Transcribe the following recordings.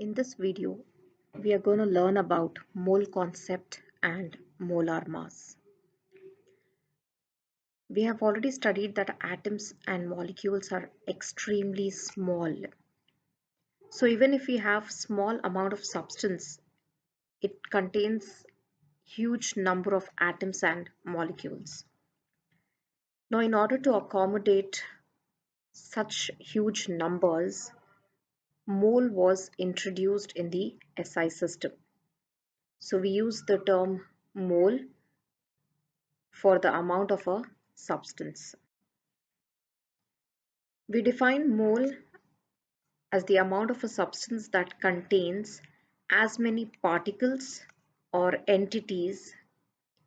In this video, we are going to learn about mole concept and molar mass. We have already studied that atoms and molecules are extremely small. So even if we have small amount of substance, it contains huge number of atoms and molecules. Now, in order to accommodate such huge numbers, mole was introduced in the SI system. So we use the term mole for the amount of a substance. We define mole as the amount of a substance that contains as many particles or entities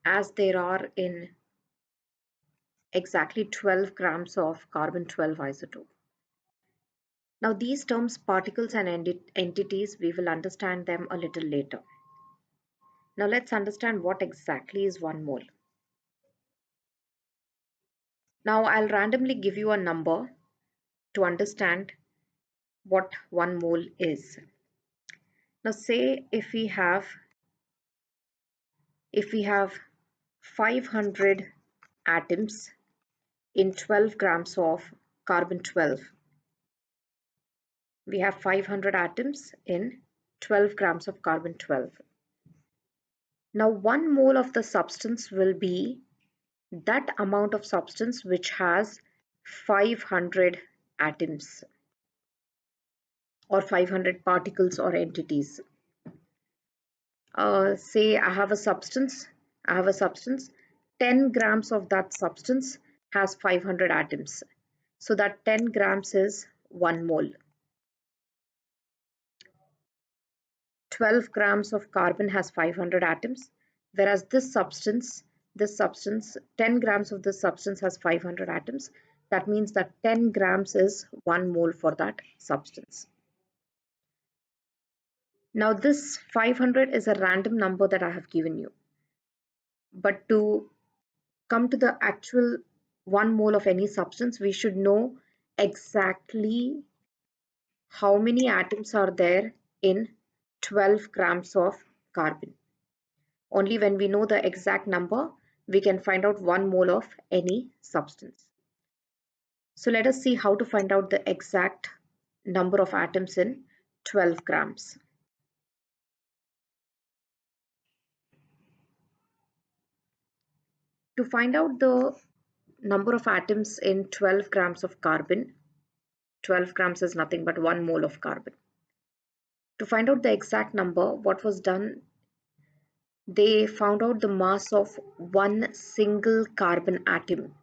as there are in exactly 12 grams of carbon-12 isotope. Now these terms, particles and entities, we will understand them a little later. Now let's understand what exactly is 1 mole. Now I'll randomly give you a number to understand what 1 mole is. Now say if we have 500 atoms in 12 grams of carbon-12. We have 500 atoms in 12 grams of carbon-12. Now 1 mole of the substance will be that amount of substance which has 500 atoms or 500 particles or entities. Say I have a substance, 10 grams of that substance has 500 atoms. So that 10 grams is 1 mole. 12 grams of carbon has 500 atoms, whereas this substance, 10 grams of this substance has 500 atoms. That means that 10 grams is 1 mole for that substance. Now this 500 is a random number that I have given you. But to come to the actual 1 mole of any substance, we should know exactly how many atoms are there in 12 grams of carbon. Only when we know the exact number, we can find out 1 mole of any substance. So let us see how to find out the exact number of atoms in 12 grams. To find out the number of atoms in 12 grams of carbon, 12 grams is nothing but 1 mole of carbon. To find out the exact number, what was done? They found out the mass of one single carbon atom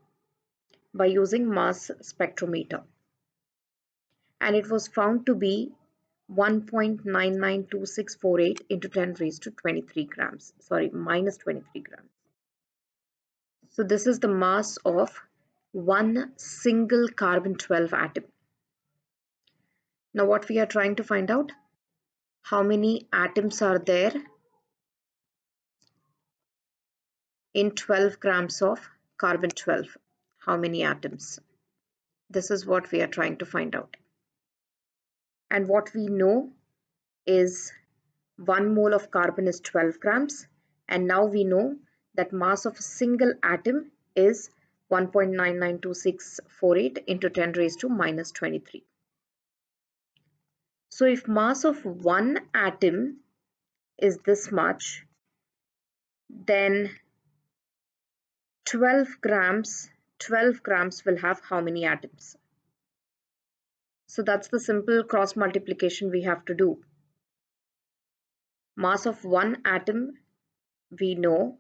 by using mass spectrometer. And it was found to be 1.992648 into 10 raised to 23 grams. Sorry, minus 23 grams. So this is the mass of one single carbon-12 atom. Now what we are trying to find out? How many atoms are there in 12 grams of carbon-12? How many atoms? This is what we are trying to find out. And what we know is 1 mole of carbon is 12 grams. And now we know that mass of a single atom is 1.992648 into 10 raised to minus 23. So if mass of one atom is this much, then 12 grams will have how many atoms? So that's the simple cross multiplication we have to do. Mass of one atom we know,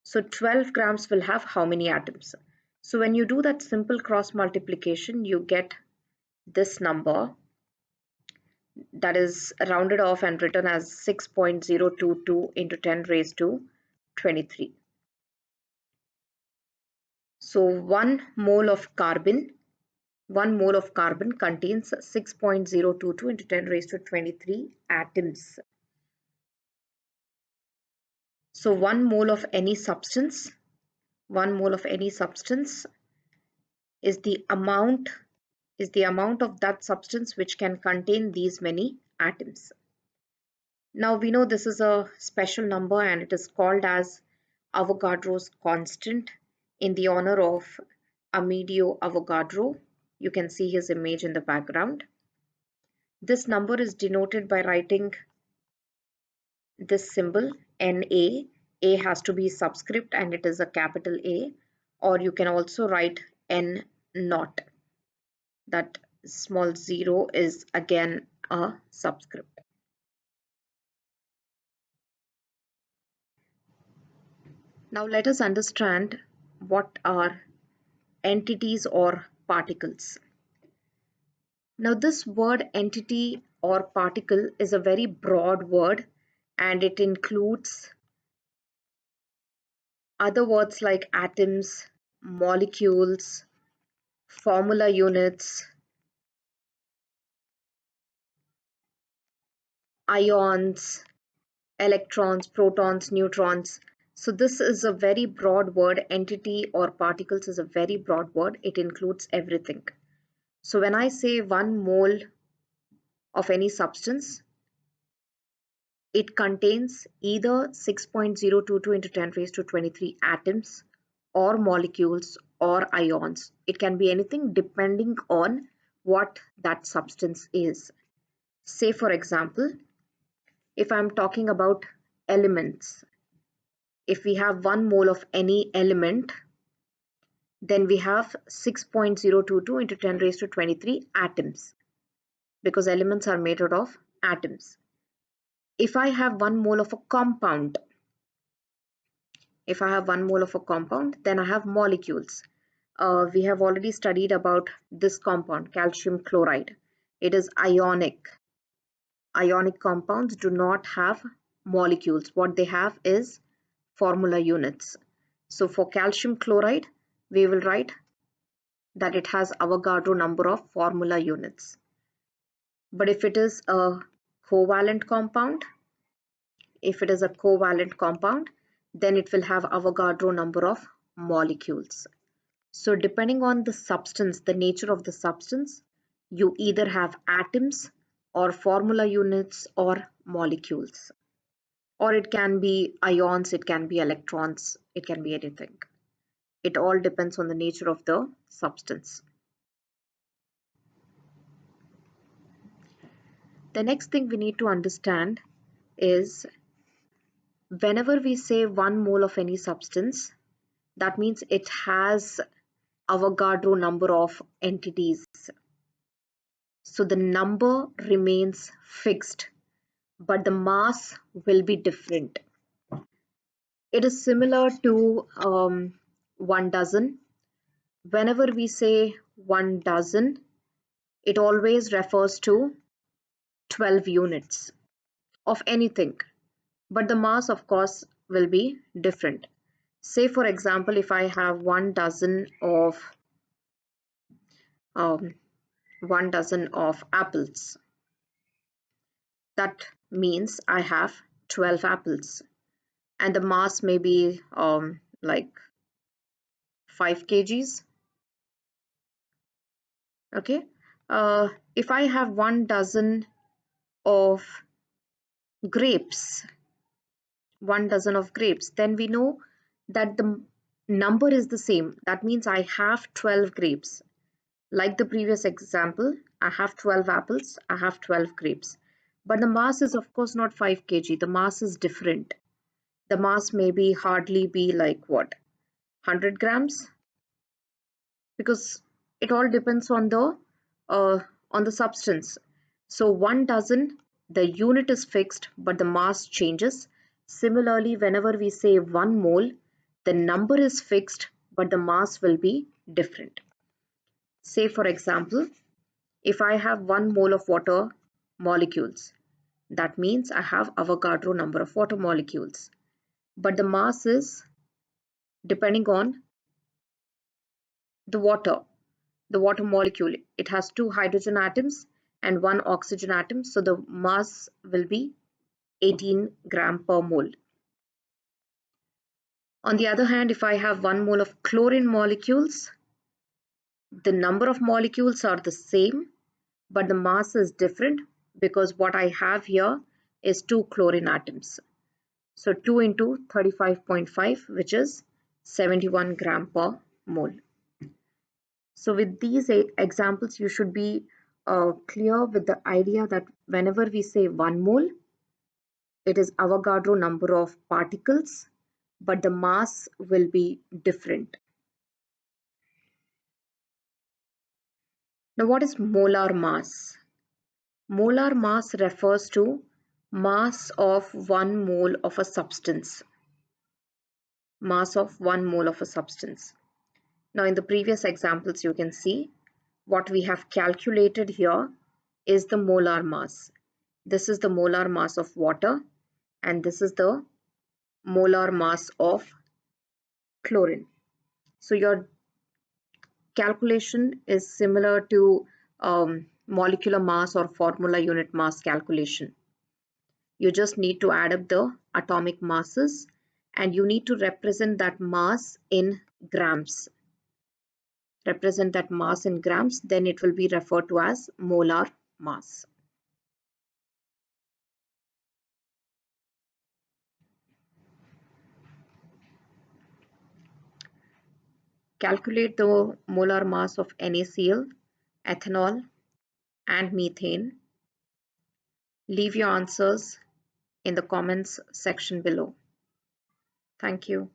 so 12 grams will have how many atoms? So when you do that simple cross multiplication, you get this number that is rounded off and written as 6.022 into 10 raised to 23. So 1 mole of carbon contains 6.022 into 10 raised to 23 atoms. So 1 mole of any substance is the amount of that substance which can contain these many atoms. Now we know this is a special number and it is called as Avogadro's constant in the honor of Amedeo Avogadro. You can see his image in the background. This number is denoted by writing this symbol Na. A has to be subscript and it is a capital A, or you can also write N naught. That small zero is again a subscript. Now let us understand what are entities or particles. Now this word entity or particle is a very broad word and it includes other words like atoms, molecules, formula units, ions, electrons, protons, neutrons. So this is a very broad word. Entity or particles is a very broad word. It includes everything. So when I say 1 mole of any substance, it contains either 6.022 into 10 raised to 23 atoms or molecules or ions. It can be anything depending on what that substance is. Say for example, if I'm talking about elements, if we have 1 mole of any element, then we have 6.022 into 10 raised to 23 atoms, because elements are made out of atoms. If I have 1 mole of a compound, then I have molecules. We have already studied about this compound, calcium chloride. It is ionic. Ionic compounds do not have molecules. What they have is formula units. So for calcium chloride, we will write that it has Avogadro number of formula units. But if it is a covalent compound, then it will have Avogadro number of molecules. So depending on the substance, the nature of the substance, you either have atoms or formula units or molecules. Or it can be ions, it can be electrons, it can be anything. It all depends on the nature of the substance. The next thing we need to understand is whenever we say 1 mole of any substance, that means it has Avogadro number of entities. So the number remains fixed, but the mass will be different. It is similar to 1 dozen. Whenever we say 1 dozen, it always refers to 12 units of anything, but the mass, of course, will be different. Say, for example, if I have um, 1 dozen of apples, that means I have 12 apples, and the mass may be like 5 kgs. Okay. If I have 1 dozen of grapes, 1 dozen of grapes, then we know that the number is the same. That means I have 12 grapes. Like the previous example, I have 12 apples, I have 12 grapes. But the mass is of course not 5 kg. The mass is different. The mass may be hardly be like what? 100 grams? Because it all depends on the substance. So 1 dozen, the unit is fixed, but the mass changes. Similarly, whenever we say 1 mole, the number is fixed, but the mass will be different. Say for example, if I have 1 mole of water molecules, that means I have Avogadro number of water molecules, but the mass is depending on the water molecule. It has 2 hydrogen atoms and 1 oxygen atom, so the mass will be 18 gram per mole. On the other hand, if I have 1 mole of chlorine molecules, the number of molecules are the same, but the mass is different, because what I have here is 2 chlorine atoms. So 2 into 35.5, which is 71 gram per mole. So with these examples, you should be clear with the idea that whenever we say 1 mole, it is Avogadro number of particles, but the mass will be different. Now, what is molar mass? Molar mass refers to mass of 1 mole of a substance. Mass of 1 mole of a substance. Now, in the previous examples, you can see what we have calculated here is the molar mass. This is the molar mass of water, and this is the molar mass of chlorine. So your calculation is similar to molecular mass or formula unit mass calculation. You just need to add up the atomic masses and you need to represent that mass in grams. Represent that mass in grams, then it will be referred to as molar mass. Calculate the molar mass of NaCl, ethanol, and methane. Leave your answers in the comments section below. Thank you.